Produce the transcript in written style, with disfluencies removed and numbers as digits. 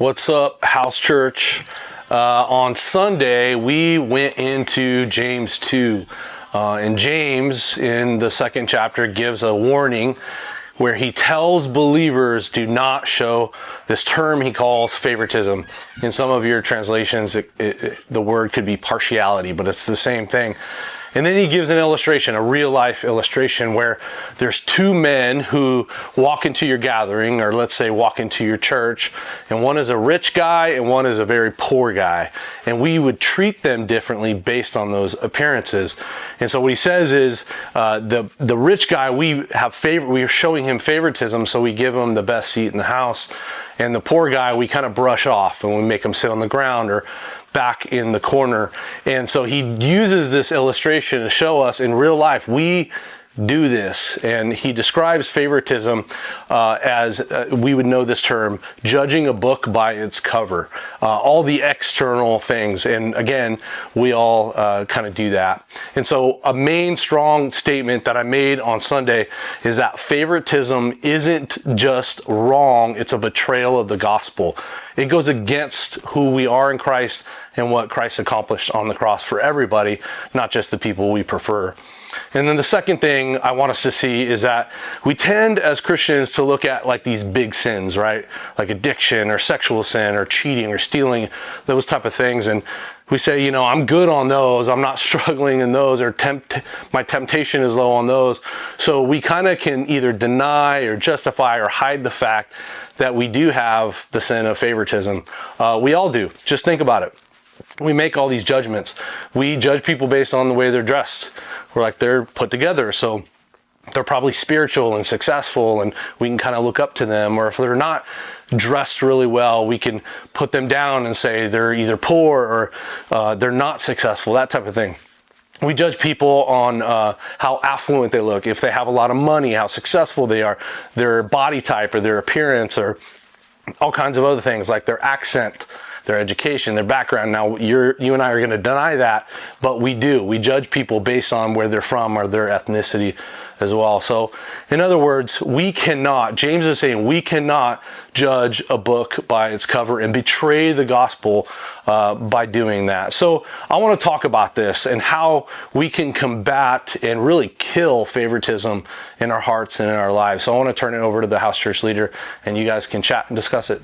What's up, House Church? On Sunday, we went into James 2. And James, in the second chapter, gives a warning where he tells believers do not show this term he calls favoritism. In some of your translations, the word could be partiality, but it's the same thing. And then he gives an illustration, a real life illustration, where there's two men who walk into your gathering, or let's say walk into your church, and one is a rich guy and one is a very poor guy. And we would treat them differently based on those appearances. And so what he says is, the rich guy, we are showing him favoritism, so we give him the best seat in the house. And the poor guy, we kind of brush off and we make him sit on the ground or back in the corner. And so he uses this illustration to show us in real life we do this. And he describes favoritism as we would know this term, judging a book by its cover, all the external things. And again, we all kind of do that. And so a main strong statement that I made on Sunday is that favoritism isn't just wrong, it's a betrayal of the gospel. It goes against who we are in Christ and what Christ accomplished on the cross for everybody, not just the people we prefer. And then the second thing I want us to see is that we tend as Christians to look at like these big sins, right? Like addiction or sexual sin or cheating or stealing, those type of things. And we say, you know, I'm good on those. I'm not struggling in those, or my temptation is low on those. So we kind of can either deny or justify or hide the fact that we do have the sin of favoritism. We all do. Just think about it. We make all these judgments. We judge people based on the way they're dressed. We're like, they're put together, so they're probably spiritual and successful, and we can kind of look up to them. Or if they're not dressed really well, we can put them down and say they're either poor or they're not successful, that type of thing. We judge people on how affluent they look, if they have a lot of money, how successful they are, their body type or their appearance, or all kinds of other things like their accent, their education, their background. Now, you and I are going to deny that, but we do. We judge people based on where they're from or their ethnicity as well. So, in other words, James is saying we cannot judge a book by its cover and betray the gospel by doing that. So, I want to talk about this and how we can combat and really kill favoritism in our hearts and in our lives. So, I want to turn it over to the house church leader, and you guys can chat and discuss it.